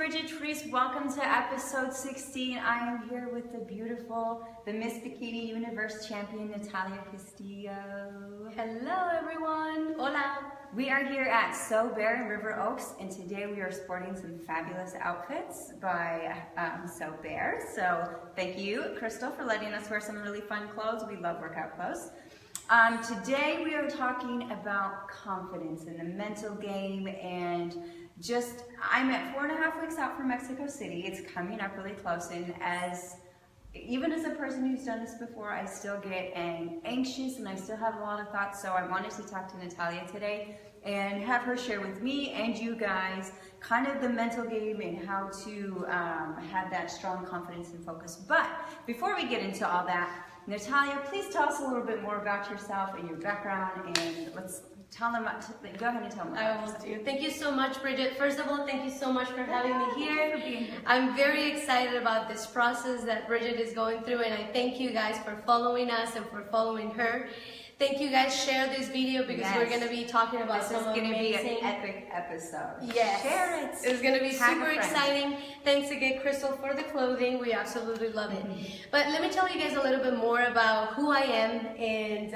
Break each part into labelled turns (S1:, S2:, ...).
S1: Bridget, Therese. Welcome to episode 16. I am here with the beautiful, the Miss Bikini Universe champion, Natalia Castillo.
S2: Hello everyone. Hola.
S1: We are here at So Bare in River Oaks, and today we are sporting some fabulous outfits by So Bare. So thank you, Crystal, for letting us wear some really fun clothes. We love workout clothes. Today we are talking about confidence and the mental game, and I'm at 4.5 weeks out from Mexico City. It's coming up really close, and even as a person who's done this before, I still get anxious and I still have a lot of thoughts. So I wanted to talk to Natalia today and have her share with me and you guys kind of the mental game and how to have that strong confidence and focus. But before we get into all that, Natalia, please tell us a little bit more about yourself and your background, and let's tell them, go ahead and tell them.
S2: I will do. Thank you so much, Bridget. First of all, thank you so much for having me here. I'm very excited about this process that Bridget is going through, and I thank you guys for following us and for following her. Thank you guys. Share this video because we're going to be talking about some amazing... This is going to be an epic episode. Yes. Share it. It's going to be super exciting. Thanks again, Crystal, for the clothing. We absolutely love it. But let me tell you guys a little bit more about who I am and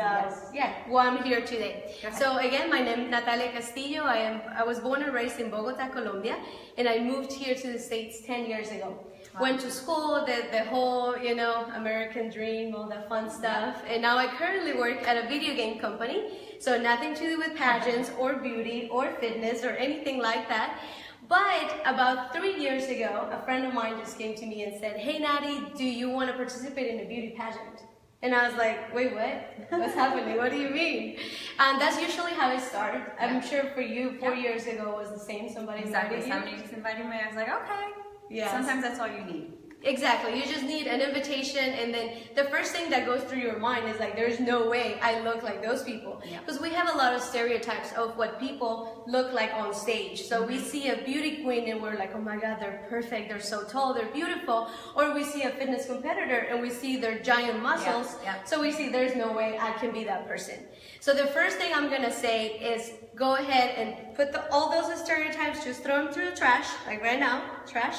S2: why I'm here today. So again, my name is Natalia Castillo. I was born and raised in Bogota, Colombia, and I moved here to the States 10 years ago. Went to school, the whole, American dream, all that fun stuff. And now I currently work at a video game company. So nothing to do with pageants or beauty or fitness or anything like that. But about 3 years ago, a friend of mine just came to me and said, "Hey Nati, do you want to participate in a beauty pageant?" And I was like, "Wait, what? What's happening? What do you mean?" And that's usually how I start. I'm sure for you, 4 years ago was the same. Somebody invited
S1: me. I was like, okay. Yeah. Sometimes that's all you need.
S2: Exactly. You just need an invitation, and then the first thing that goes through your mind is like, there's no way I look like those people. Because we have a lot of stereotypes of what people look like on stage. So we see a beauty queen and we're like, oh my God, they're perfect, they're so tall, they're beautiful. Or we see a fitness competitor and we see their giant muscles. So we see there's no way I can be that person. So the first thing I'm going to say is go ahead and put all those stereotypes, just throw them through the trash, like right now, trash.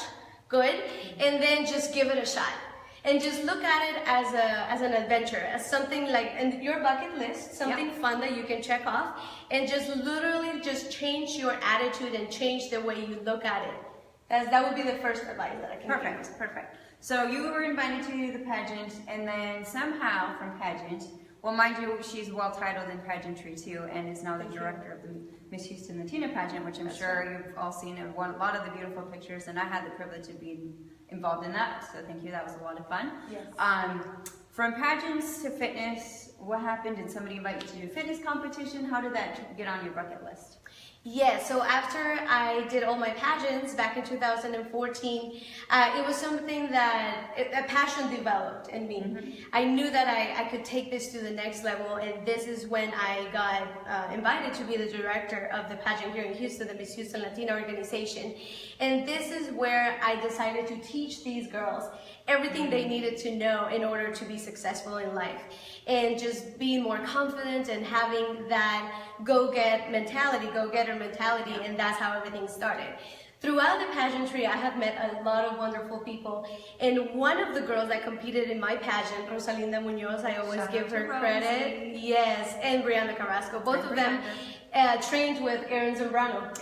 S2: Good, and then just give it a shot, and just look at it as an adventure, as something like in your bucket list, something fun that you can check off, and just literally just change your attitude and change the way you look at it. That would be the first advice that I can give. Perfect.
S1: So you were invited to the pageant, and then somehow from pageant, well, mind you, she's well titled in pageantry too, and is now the director of the Miss Houston Latina pageant, which I'm sure you've all seen a lot of the beautiful pictures, and I had the privilege of being involved in that, so thank you, that was a lot of fun.
S2: Yes.
S1: From pageants to fitness, what happened? Did somebody invite you to do a fitness competition? How did that get on your bucket list?
S2: Yeah, so after I did all my pageants back in 2014, it was something that a passion developed in me. I knew that I could take this to the next level, and this is when I got invited to be the director of the pageant here in Houston, the Miss Houston Latina organization. And this is where I decided to teach these girls everything they needed to know in order to be successful in life, and just being more confident and having that go-getter mentality, and that's how everything started. Throughout the pageantry, I have met a lot of wonderful people, and one of the girls that competed in my pageant, Rosalinda Munoz, I always give her credit. Yes, and Brianna Carrasco, both of them trained with Erin Zambrano.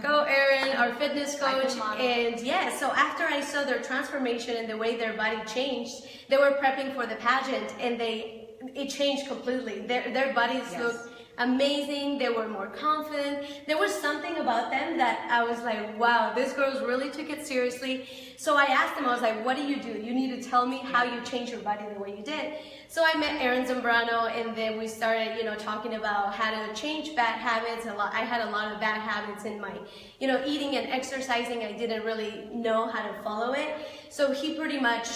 S2: Go Erin, our fitness coach. And yeah, so after I saw their transformation and the way their body changed, they were prepping for the pageant, and it changed completely. Their bodies looked amazing. They were more confident. There was something about them that I was like, wow, these girls really took it seriously. So I asked them, I was like, what do? You need to tell me how you changed your body the way you did. So I met Erin Zambrano, and then we started, talking about how to change bad habits. I had a lot of bad habits in my, eating and exercising. I didn't really know how to follow it. So he pretty much,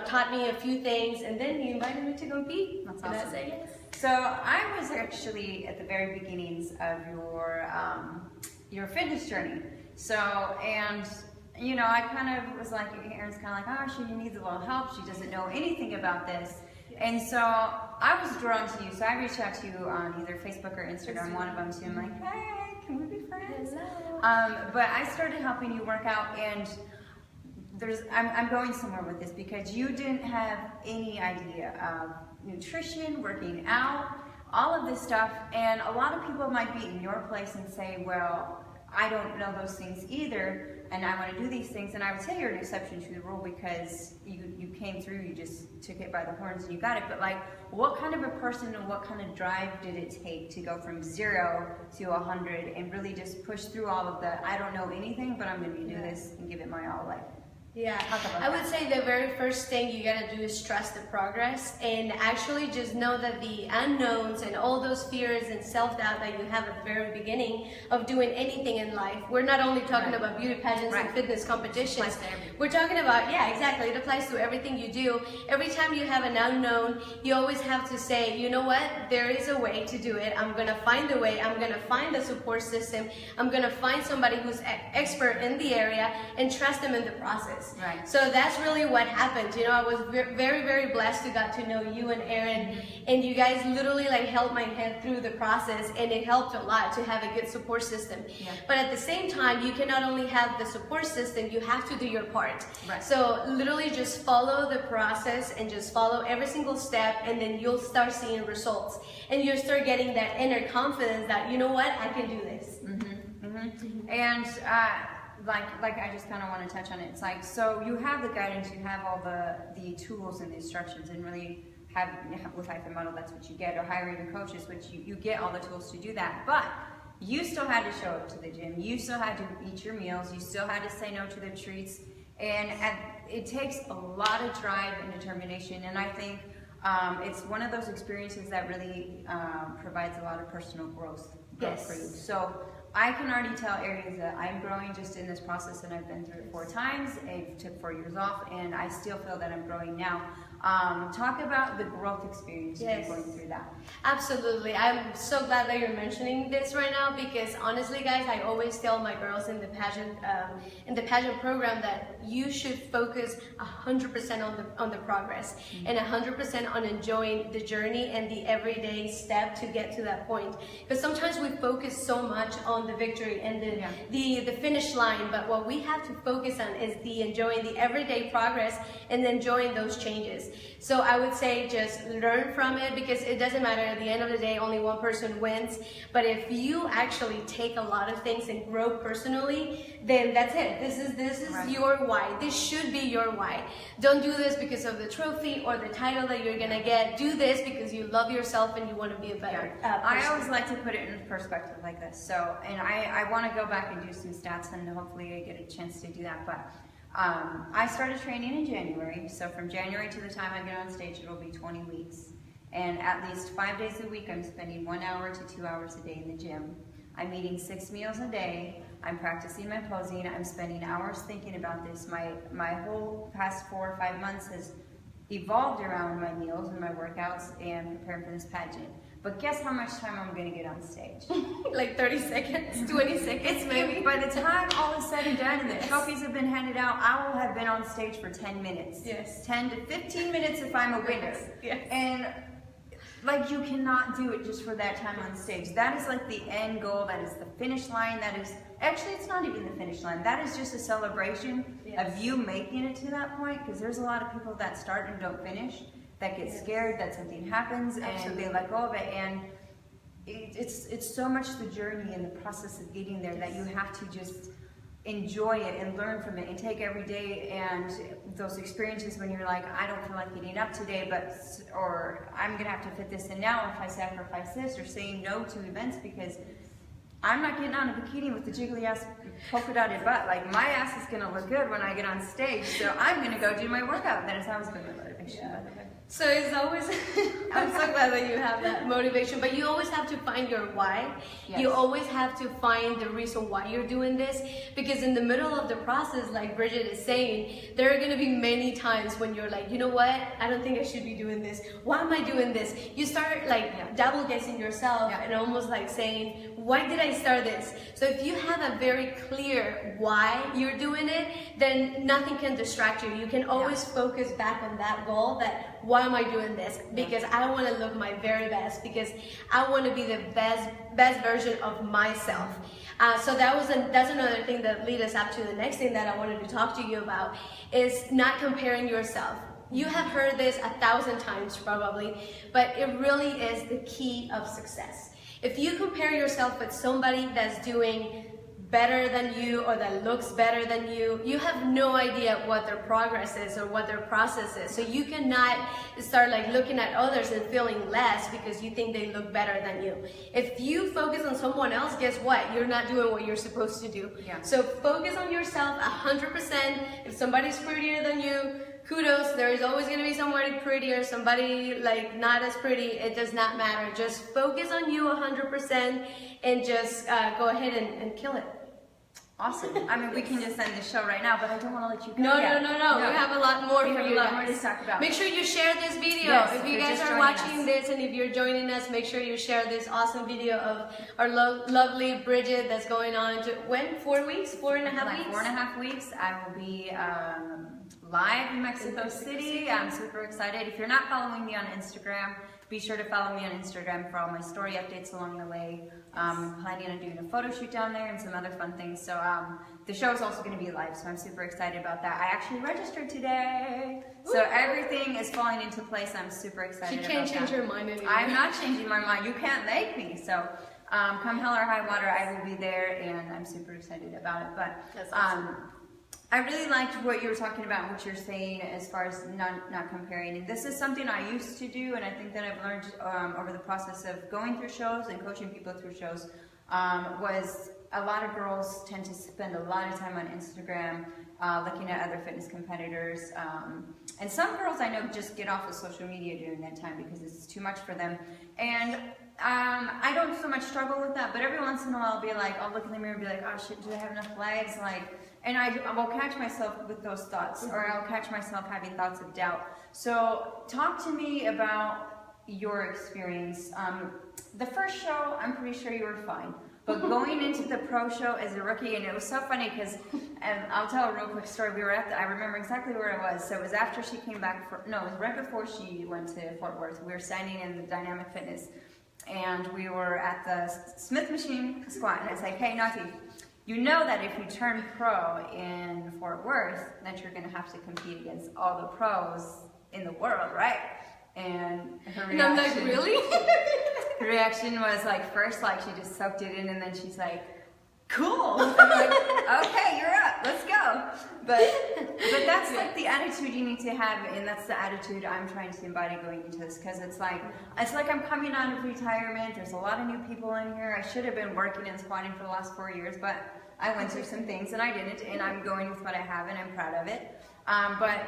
S2: taught me a few things, and then he invited me to compete.
S1: That's awesome. And I said yes. So I was actually at the very beginnings of your fitness journey. So, and I kind of was like, Erin's kind of like, oh, she needs a little help. She doesn't know anything about this. And so I was drawn to you. So I reached out to you on either Facebook or Instagram, one of them too. I'm like, hey, can we be friends? But I started helping you work out, and I'm going somewhere with this because you didn't have any idea of nutrition, working out, all of this stuff, and a lot of people might be in your place and say, well, I don't know those things either, and I want to do these things. And I would say you're an exception to the rule because you came through, you just took it by the horns and you got it. But like, what kind of a person and what kind of drive did it take to go from 0 to 100 and really just push through all of the, I don't know anything, but I'm going to do this and give it my all? Like,
S2: yeah, I would say the very first thing you gotta do is trust the progress, and actually just know that the unknowns and all those fears and self-doubt that you have at the very beginning of doing anything in life. We're not only talking about beauty pageants and fitness competitions. We're talking about, yeah, exactly. It applies to everything you do. Every time you have an unknown, you always have to say, you know what? There is a way to do it. I'm gonna find the way. I'm gonna find the support system. I'm gonna find somebody who's expert in the area and trust them in the process.
S1: Right.
S2: So that's really what happened. You know, I was very, very blessed to got to know you and Aaron, and you guys literally like held my hand through the process, and it helped a lot to have a good support system. Yeah. But at the same time, you can not only have the support system, you have to do your part. Right. So literally just follow the process and just follow every single step, and then you'll start seeing results. And you'll start getting that inner confidence that, you know what, I can do this.
S1: And like I just kind of want to touch on it. It's like, so you have the guidance, you have all the tools and the instructions, and really have with Model, that's what you get, or hiring coaches, which you get all the tools to do that. But you still had to show up to the gym. You still had to eat your meals. You still had to say no to the treats. And it takes a lot of drive and determination. And I think it's one of those experiences that really provides a lot of personal growth for you. So I can already tell areas that I'm growing just in this process, and I've been through it 4 times. I took 4 years off, and I still feel that I'm growing now. Talk about the growth experience of going through that.
S2: Absolutely. I'm so glad that you're mentioning this right now, because honestly, guys, I always tell my girls in the pageant program that you should focus 100% on the progress and 100% on enjoying the journey and the everyday step to get to that point. Because sometimes we focus so much on the victory and the finish line, but what we have to focus on is the enjoying the everyday progress and enjoying those changes. So I would say just learn from it, because it doesn't matter. At the end of the day, only one person wins. But if you actually take a lot of things and grow personally, then that's it. This is your why. This should be your why. Don't do this because of the trophy or the title that you're gonna get. Do this because you love yourself and you want to be a better person.
S1: I always like to put it in perspective like this. So, and I want to go back and do some stats, and hopefully I get a chance to do that. But I started training in January, so from January to the time I get on stage, it'll be 20 weeks. And at least 5 days a week, I'm spending 1 hour to 2 hours a day in the gym. I'm eating 6 meals a day. I'm practicing my posing. I'm spending hours thinking about this. My whole past 4 or 5 months has evolved around my meals and my workouts and preparing for this pageant. But guess how much time I'm going to get on stage?
S2: Like 30 seconds, 20 seconds maybe.
S1: By the time all is said and done and the trophies have been handed out, I will have been on stage for 10 minutes. 10 to 15 minutes if I'm a winner. And like, you cannot do it just for that time on stage. That is like the end goal. That is the finish line. That is, actually, it's not even the finish line. That is just a celebration of you making it to that point, because there's a lot of people that start and don't finish, that get scared that something happens and they let go of it. And it's so much the journey and the process of getting there that you have to just enjoy it and learn from it and take every day, and those experiences when you're like, I don't feel like getting up today, or I'm gonna have to fit this in now if I sacrifice this, or saying no to events because I'm not getting on a bikini with the jiggly ass polka dotted butt. Like, my ass is gonna look good when I get on stage, so I'm gonna go do my workout. That has always been my motivation, by the way.
S2: So it's always, I'm so glad that you have that motivation, but you always have to find your why. You always have to find the reason why you're doing this, because in the middle of the process, like Bridget is saying, there are going to be many times when you're like, you know what, I don't think I should be doing this. Why am I doing this? You start like double guessing yourself and almost like saying, why did I start this? So if you have a very clear why you're doing it, then nothing can distract you. You can always focus back on that goal, that why am I doing this? Because I want to look my very best, because I want to be the best version of myself. So that's another thing that lead us up to the next thing that I wanted to talk to you about is not comparing yourself. You have heard this 1,000 times probably, but it really is the key of success. If you compare yourself with somebody that's doing better than you or that looks better than you, you have no idea what their progress is or what their process is. So you cannot start like looking at others and feeling less because you think they look better than you. If you focus on someone else, guess what? You're not doing what you're supposed to do.
S1: Yeah.
S2: So focus on yourself 100%. If somebody's prettier than you, kudos. There is always going to be somebody prettier, somebody like not as pretty. It does not matter. Just focus on you 100% and just go ahead and kill it.
S1: Awesome. I mean, we can just end the show right now, but I don't want to let you go.
S2: No.
S1: yet.
S2: We have a lot more for you guys.
S1: We have a lot more to talk about.
S2: Make sure you share this video.
S1: Yes,
S2: if you guys are
S1: joining
S2: watching this and if you're joining us, make sure you share this awesome video of our lovely Bridget that's going on to, when? 4 weeks? 4.5 weeks?
S1: 4.5 weeks. I will be live in Mexico City. I'm super excited. If you're not following me on Instagram, be sure to follow me on Instagram for all my story updates along the way. Planning on doing a photo shoot down there and some other fun things. So the show is also going to be live, so I'm super excited about that. I actually registered today, so everything is falling into place. I'm super excited about that.
S2: She can't change her mind anymore.
S1: I'm not changing my mind. You can't make me. So come hell or high water, I will be there, and I'm super excited about it. But
S2: that's awesome.
S1: I really liked what you were talking about, what you're saying as far as not comparing. And this is something I used to do, and I think that I've learned over the process of going through shows and coaching people through shows, was a lot of girls tend to spend a lot of time on Instagram looking at other fitness competitors. And some girls I know just get off of social media during that time because it's too much for them. And I don't so much struggle with that, but every once in a while I'll be like, I'll look in the mirror and be like, oh shit, do I have enough legs? And I will catch myself with those thoughts, or I'll catch myself having thoughts of doubt. So talk to me about your experience. The first show, I'm pretty sure you were fine. But going into the pro show as a rookie, and it was so funny because, and I'll tell a real quick story. We were I remember exactly where I was. So it was after she came back, it was right before she went to Fort Worth. We were standing in the Dynamic Fitness, and we were at the Smith machine squat, and it's like, hey, Nati, you know that if you turn pro in Fort Worth, that you're going to have to compete against all the pros in the world, right? And her reaction,
S2: and I'm like, really?
S1: Her reaction was like, first, like she just soaked it in, and then she's like, cool. I'm like, okay, you're up, let's go. But that's like the attitude you need to have, and that's the attitude I'm trying to embody going into this, because it's like I'm coming out of retirement. There's a lot of new people in here. I should have been working and squatting for the last 4 years, but I went through some things and I didn't, and I'm going with what I have, and I'm proud of it. But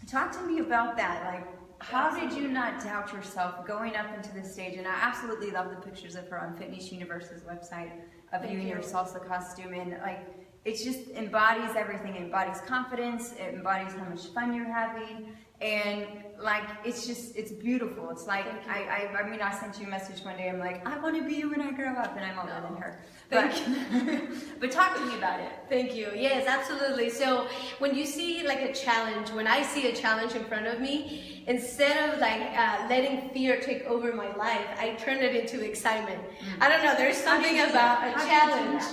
S1: talk to me about that. Like, how did you not doubt yourself going up into the stage? And I absolutely love the pictures of her on Fitness Universe's website of you in your salsa costume, and like it just embodies everything. It embodies confidence, it embodies how much fun you're having, and like it's beautiful. It's like I mean, I sent you a message one day, I'm like, I want to be you when I grow up, and I'm older than her. But talk to me about it.
S2: Thank you. Yes, absolutely. So when you see like a challenge, when I see a challenge in front of me, instead of like letting fear take over my life, I turn it into excitement. I don't know, there's something about a challenge.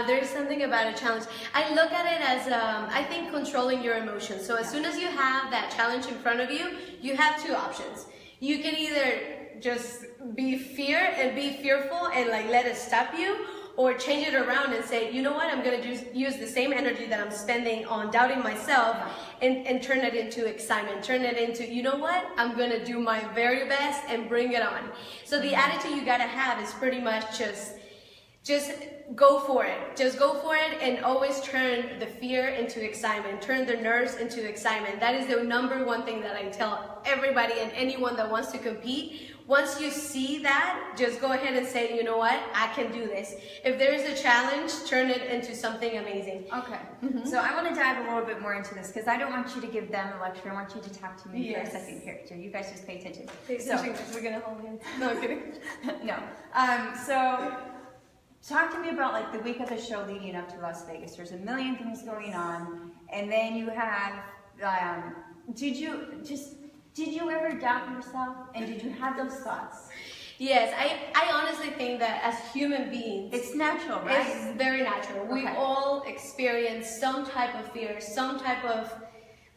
S2: There's something about a challenge. I look at it as, I think, controlling your emotions. So as soon as you have that challenge in front of you, you have two options. You can either just be fearful and like let it stop you, or change it around and say, you know what, I'm going to use the same energy that I'm spending on doubting myself and turn it into excitement, turn it into, you know what, I'm going to do my very best and bring it on. So the attitude you got to have is pretty much just go for it. Just go for it, and always turn the fear into excitement. Turn the nerves into excitement. That is the number one thing that I tell everybody and anyone that wants to compete. Once you see that, just go ahead and say, you know what, I can do this. If there is a challenge, turn it into something amazing.
S1: Okay. So I want to dive a little bit more into this, because I don't want you to give them a lecture. I want you to talk to me for a second here. So you guys just pay attention.
S2: Pay attention, because we're going to hold hands. No, I'm kidding.
S1: No. So talk to me about like the week of the show leading up to Las Vegas. There's a million things going on, and then you have, did you ever doubt yourself, and did you have those thoughts?
S2: Yes, I honestly think that as human beings,
S1: it's natural, right?
S2: It's very natural. We all experience some type of fear, some type of,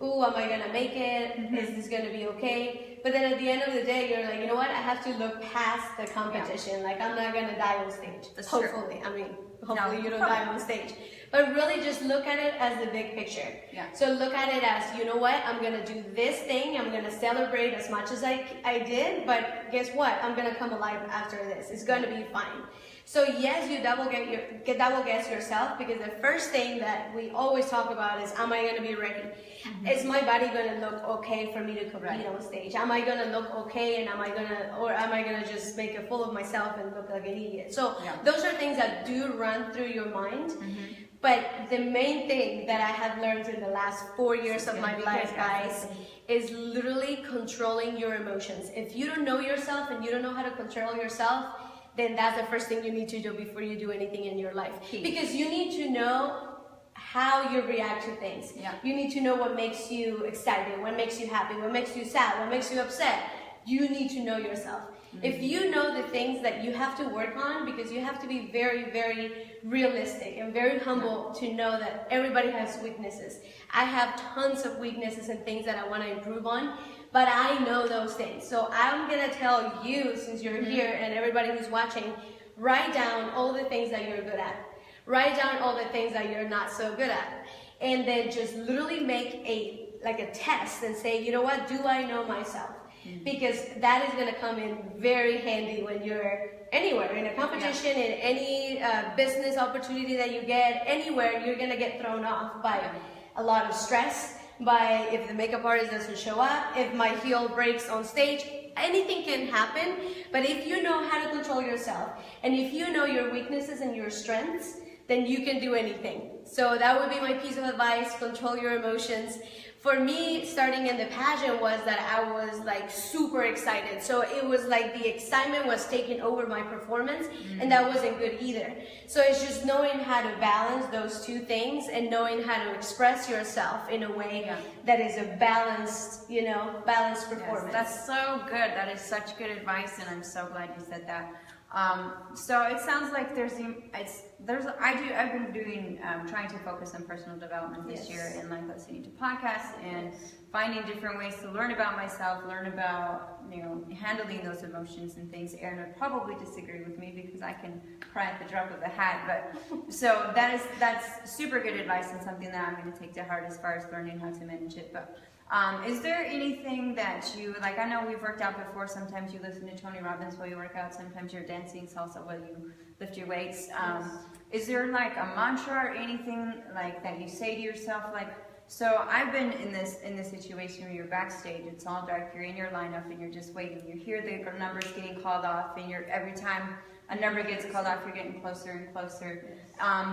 S2: ooh, am I gonna make it? Is this gonna be okay? But then at the end of the day, you're like, you know what? I have to look past the competition. Like, I'm not gonna die on stage.
S1: That's
S2: hopefully,
S1: true.
S2: I mean, hopefully you don't die on stage. But really just look at it as the big picture.
S1: Yeah.
S2: So look at it as, you know what? I'm gonna do this thing. I'm gonna celebrate as much as I did. But guess what? I'm gonna come alive after this. It's gonna be fine. So yes, you double guess yourself, because the first thing that we always talk about is, am I going to be ready? Is my body going to look okay for me to compete on stage? Am I going to look okay, and am I going to just make a fool of myself and look like an idiot? So those are things that do run through your mind. But the main thing that I have learned in the last 4 years of my life, guys, is literally controlling your emotions. If you don't know yourself and you don't know how to control yourself, then that's the first thing you need to do before you do anything in your life. Because you need to know how you react to things. You need to know what makes you excited, what makes you happy, what makes you sad, what makes you upset. You need to know yourself. If you know the things that you have to work on, because you have to be very, very realistic and very humble to know that everybody has weaknesses. I have tons of weaknesses and things that I want to improve on, but I know those things. So I'm going to tell you, since you're here, and everybody who's watching, write down all the things that you're good at. Write down all the things that you're not so good at. And then just literally make a test and say, you know what, do I know myself? Because that is going to come in very handy when you're anywhere, in a competition, in any business opportunity that you get, anywhere, you're going to get thrown off by a lot of stress, by if the makeup artist doesn't show up, if my heel breaks on stage. Anything can happen, but if you know how to control yourself, and if you know your weaknesses and your strengths, then you can do anything. So that would be my piece of advice: control your emotions. For me, starting in the pageant was that I was like super excited. So it was like the excitement was taking over my performance, and that wasn't good either. So it's just knowing how to balance those two things and knowing how to express yourself in a way that is a balanced, balanced performance.
S1: Yes, that's so good. That is such good advice, and I'm so glad you said that. So it sounds like I've been doing, trying to focus on personal development this year, and like listening to podcasts and finding different ways to learn about myself, learn about, handling those emotions and things. Aaron would probably disagree with me because I can cry at the drop of a hat, but so that's super good advice and something that I'm going to take to heart as far as learning how to manage it. But is there anything that you, like, I know we've worked out before, sometimes you listen to Tony Robbins while you work out, sometimes you're dancing salsa while you lift your weights. Is there like a mantra or anything like that you say to yourself? Like, so I've been in this situation where you're backstage, it's all dark, you're in your lineup and you're just waiting. You hear the numbers getting called off, and every time a number gets called off, you're getting closer and closer.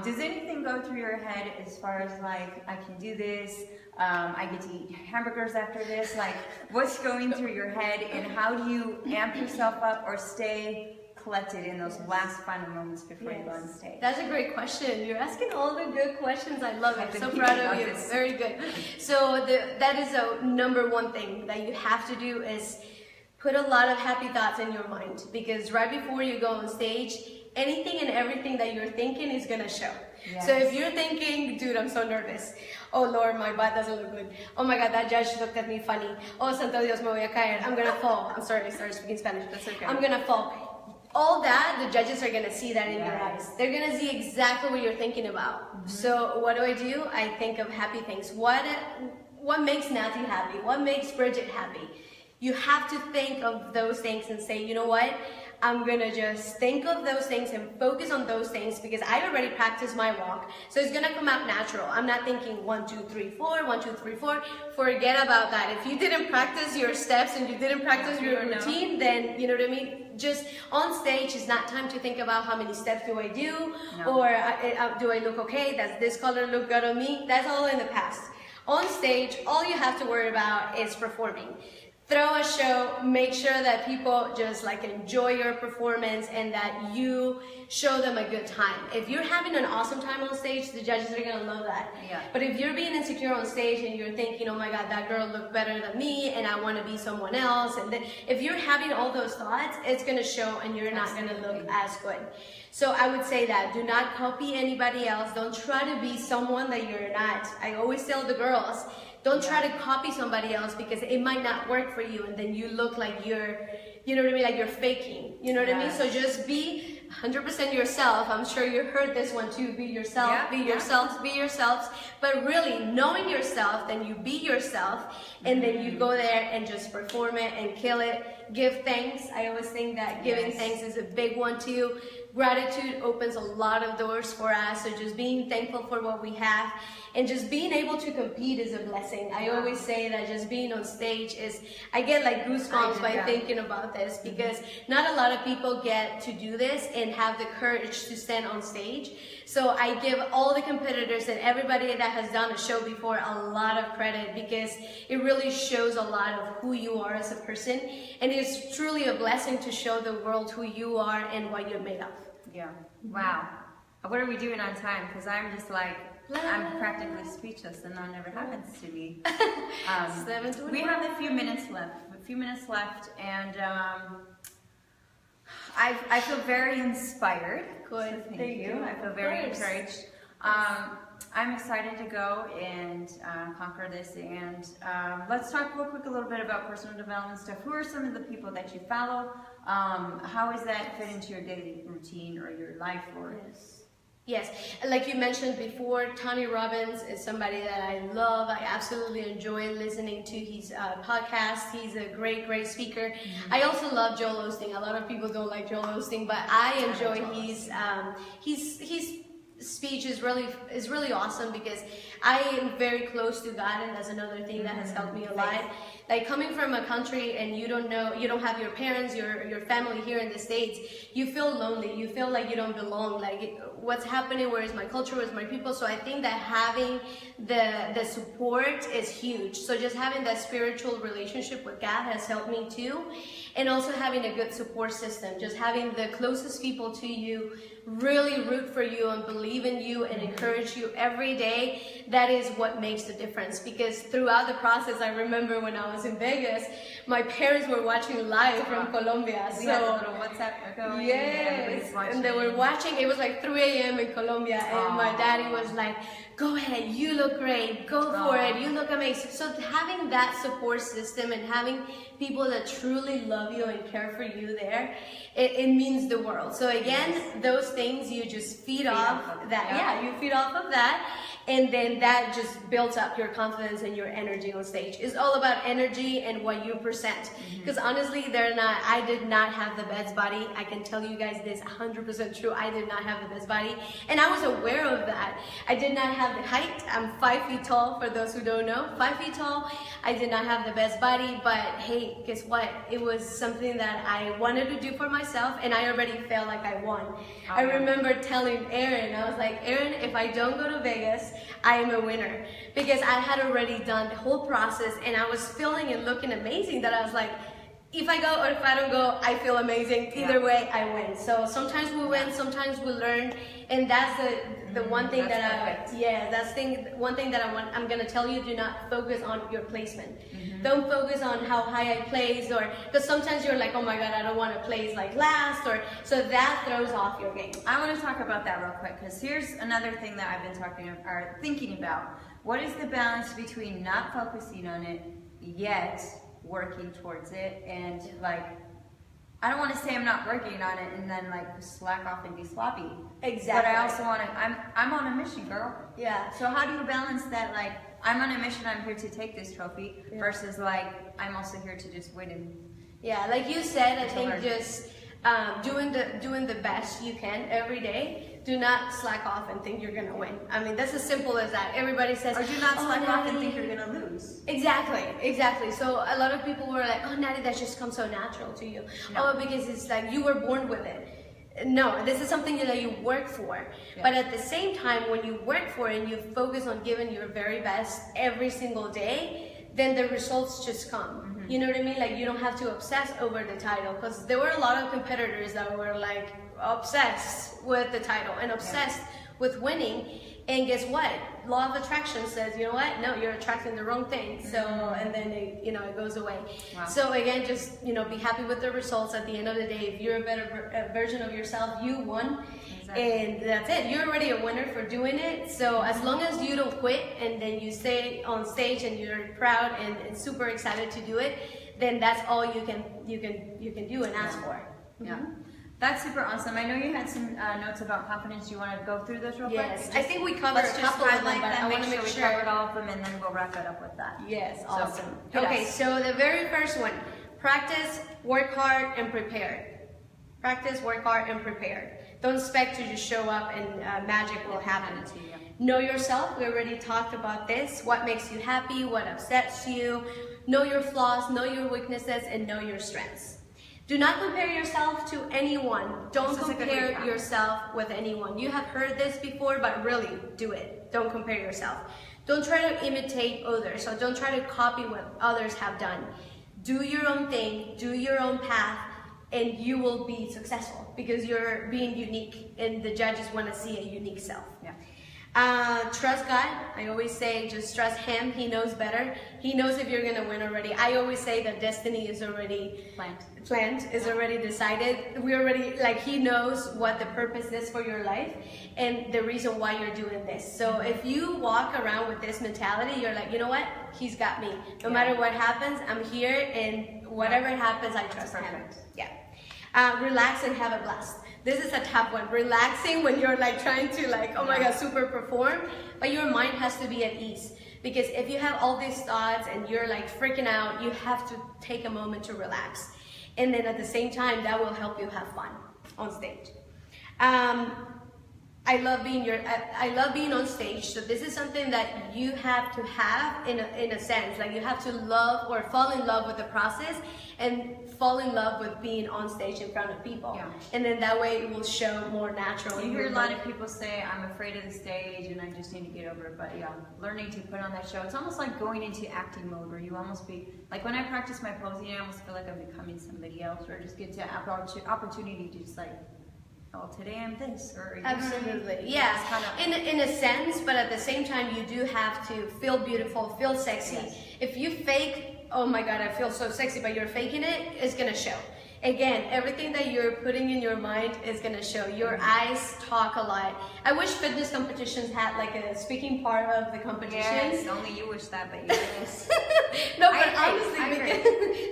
S1: Does anything go through your head as far as like, I can do this, I get to eat hamburgers after this? Like, what's going through your head, and how do you amp yourself up or stay collected in those last final moments before you go on stage?
S2: That's a great question. You're asking all the good questions. I love it. So proud of you. Very good. So that is a number one thing that you have to do, is put a lot of happy thoughts in your mind, because right before you go on stage, anything and everything that you're thinking is going to show. Yes. So if you're thinking, dude, I'm so nervous. Oh Lord, my butt doesn't look good. Oh my God, that judge looked at me funny. Oh, santo Dios, me voy a caer. I'm going to fall. I'm sorry, I started speaking Spanish. That's okay. I'm going to fall. All that, the judges are going to see that in your eyes. They're going to see exactly what you're thinking about. So what do? I think of happy things. What makes Nati happy? What makes Bridget happy? You have to think of those things and say, you know what? I'm going to just think of those things and focus on those things, because I already practiced my walk. So it's going to come out natural. I'm not thinking 1, 2, 3, 4, 1, 2, 3, 4. Forget about that. If you didn't practice your steps and you didn't practice your routine, then, you know what I mean? Just on stage, it's not time to think about how many steps do I do, or do I look okay? Does this color look good on me? That's all in the past. On stage, all you have to worry about is performing. throw a show, make sure that people just like enjoy your performance and that you show them a good time. If you're having an awesome time on stage, the judges are gonna love that.
S1: Yeah.
S2: But if you're being insecure on stage and you're thinking, oh my God, that girl looked better than me and I wanna be someone else, and then if you're having all those thoughts, it's gonna show and you're not gonna look as good. So I would say that do not copy anybody else. Don't try to be someone that you're not. I always tell the girls, don't try to copy somebody else because it might not work for you and then you look like you're, you know what I mean, like you're faking, you know what I mean? So just be 100% yourself. I'm sure you heard this one too, be yourself, be yourselves, be yourselves. But really knowing yourself, then you be yourself and then you go there and just perform it and kill it. Give thanks. I always think that giving thanks is a big one too. Gratitude opens a lot of doors for us, so just being thankful for what we have and just being able to compete is a blessing. I always say that just being on stage is, I get like goosebumps by thinking about this because not a lot of people get to do this and have the courage to stand on stage. So I give all the competitors and everybody that has done a show before a lot of credit because it really shows a lot of who you are as a person, and it's truly a blessing to show the world who you are and what you're made of.
S1: Yeah. Wow. What are we doing on time? Because I'm just like, I'm practically speechless, and that never happens to me. We have a few minutes left, and I feel very inspired.
S2: Good.
S1: So thank you. I feel very encouraged. I'm excited to go and conquer this, and let's talk real quick a little bit about personal development stuff. Who are some of the people that you follow? How does that fit into your daily routine or your life? Or
S2: Yes, like you mentioned before, Tony Robbins is somebody that I love. I absolutely enjoy listening to his podcast. He's a great, great speaker. I also love Joel Osteen. A lot of people don't like Joel Osteen, but I enjoy his speech is really awesome because I am very close to God, and that's another thing that has helped me a lot. Like coming from a country and you don't have your parents, your family here in the States, you feel lonely, you feel like you don't belong, like what's happening, where is my culture, where's my people? So I think that having the support is huge. So just having that spiritual relationship with God has helped me too, and also having a good support system, just having the closest people to you really root for you and believe in you and encourage you every day. That is what makes the difference, because throughout the process, I remember when I was in Vegas, my parents were watching live from Colombia.
S1: We had a little WhatsApp going.
S2: Yes, and they were watching. It was like 3 a.m. in Colombia, and my daddy was like, go ahead, you look great, go for it, you look amazing. So having that support system and having people that truly love you and care for you there, it means the world. So again, those things you just feed off that. Yeah, you feed off of that, and then that just builds up your confidence and your energy on stage. It's all about energy and what you present. Because honestly, I did not have the best body. I can tell you guys this 100% true. I did not have the best body, and I was aware of that. I did not have the height. I'm 5 feet tall, for those who don't know. 5 feet tall. I did not have the best body, but hey, guess what? It was something that I wanted to do for myself, and I already felt like I won. I remember telling Aaron, I was like, Aaron, if I don't go to Vegas, I am a winner. Because I had already done the whole process, and I was feeling and looking amazing, that I was like, if I go or if I don't go, I feel amazing. Either way, I win. So sometimes we win, sometimes we learn, and that's the one thing one thing that I'm gonna tell you: do not focus on your placement. Don't focus on how high I placed, or because sometimes you're like, oh my God, I don't want to place like last, or so that throws off your game.
S1: I want to talk about that real quick, because here's another thing that I've been thinking about. What is the balance between not focusing on it yet working towards it, and like, I don't want to say I'm not working on it and then like slack off and be sloppy.
S2: Exactly.
S1: But I also want to, I'm on a mission, girl.
S2: Yeah.
S1: So how do you balance that, like, I'm on a mission, I'm here to take this trophy, versus like, I'm also here to just win and...
S2: Yeah, like you said, I think just doing the best you can every day. Do not slack off and think you're gonna win. I mean, that's as simple as that. Everybody says,
S1: or do not slack off and think you're gonna lose.
S2: Exactly. So a lot of people were like, oh, Nati, that just comes so natural to you. No. Oh, because it's like you were born with it. No, this is something that you work for. Yeah. But at the same time, when you work for it and you focus on giving your very best every single day, then the results just come. You know what I mean? Like, you don't have to obsess over the title, because there were a lot of competitors that were like obsessed with the title and obsessed with winning. And guess what? Law of attraction says, you know what? No, you're attracting the wrong thing. So, and then it, you know, it goes away. Wow. So again, just, you know, be happy with the results. At the end of the day, if you're a better version of yourself, you won. Exactly. And that's it. You're already a winner for doing it. So as long as you don't quit, and then you stay on stage and you're proud and super excited to do it, then that's all you can do and ask for.
S1: Yeah. That's super awesome. I know you had some notes about confidence. Do you want to go through those real quick?
S2: Yes, I think we covered a couple of them, but I want to make sure
S1: we covered all of them, and then we'll wrap it up with that.
S2: Yes, awesome. Okay, so the very first one, practice, work hard, and prepare. Practice, work hard, and prepare. Don't expect to just show up and magic will happen. Know yourself. We already talked about this. What makes you happy, what upsets you. Know your flaws, know your weaknesses, and know your strengths. Do not compare yourself to anyone. Don't compare yourself with anyone. You have heard this before, but really do it. Don't compare yourself. Don't try to imitate others. So don't try to copy what others have done. Do your own thing, do your own path, and you will be successful because you're being unique, and the judges want to see a unique self. Yeah. Trust God. I always say just trust Him. He knows better. He knows if you're going to win already. I always say that destiny is already planned, is already decided. We already, like, He knows what the purpose is for your life and the reason why you're doing this. So if you walk around with this mentality, you're like, you know what? He's got me. No matter what happens, I'm here, and whatever happens, I trust Him. Yeah. Relax and have a blast. This is a tough one. Relaxing when you're like trying to like, oh my God, super perform, but your mind has to be at ease. Because if you have all these thoughts and you're like freaking out, you have to take a moment to relax. And then at the same time, that will help you have fun on stage. I love being on stage. So this is something that you have to have in a sense. Like, you have to love or fall in love with the process and fall in love with being on stage in front of people. Yeah. And then that way it will show more natural.
S1: You hear a lot of people say, I'm afraid of the stage and I just need to get over it. But yeah, learning to put on that show, it's almost like going into acting mode where you almost be, like when I practice my posing, I almost feel like I'm becoming somebody else, or just get to opportunity to just like, oh, today I'm this, or
S2: absolutely, yeah, in a sense, but at the same time, you do have to feel beautiful, feel sexy. Yes. If you fake, oh my God, I feel so sexy, but you're faking it, it's gonna show. Again, everything that you're putting in your mind is gonna show. Your eyes talk a lot. I wish fitness competitions had like a speaking part of the competition.
S1: Yes, only you wish that, but you didn't.
S2: No, but honestly,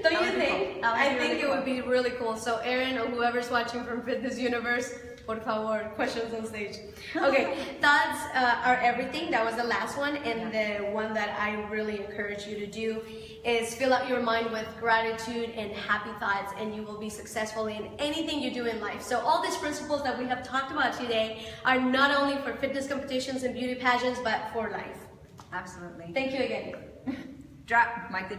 S2: don't you think? I think it would be really cool. So Aaron, or whoever's watching from Fitness Universe, por favor, questions on stage. Okay, thoughts are everything. That was the last one, and the one that I really encourage you to do is fill out your mind with gratitude and happy thoughts, and you will be successful in anything you do in life. So all these principles that we have talked about today are not only for fitness competitions and beauty pageants, but for life.
S1: Absolutely.
S2: Thank you again.
S1: Drop mic.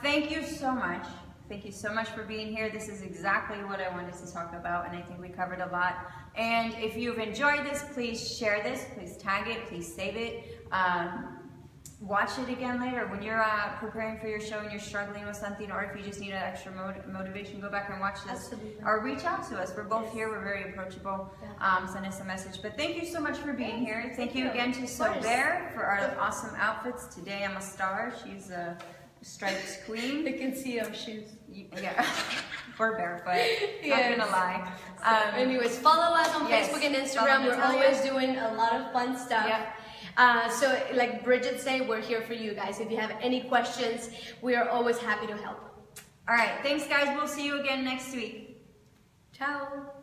S1: Thank you so much. Thank you so much for being here. This is exactly what I wanted to talk about, and I think we covered a lot. And if you've enjoyed this, please share this, please tag it, please save it. Watch it again later when you're preparing for your show and you're struggling with something, or if you just need an extra motivation, go back and watch this.
S2: Absolutely.
S1: Or reach out to us. We're both here. We're very approachable. Send us a message. But thank you so much for being here. Thank you again to Sobert for our awesome outfits. Today I'm a star. She's a striped queen.
S2: You can see our shoes.
S1: Yeah, we're barefoot. Yes. Not gonna lie.
S2: Anyways, follow us on Facebook and Instagram. We're always doing a lot of fun stuff. Yep. So like Bridget said, we're here for you guys. If you have any questions, we are always happy to help.
S1: All right, thanks guys. We'll see you again next week.
S2: Ciao.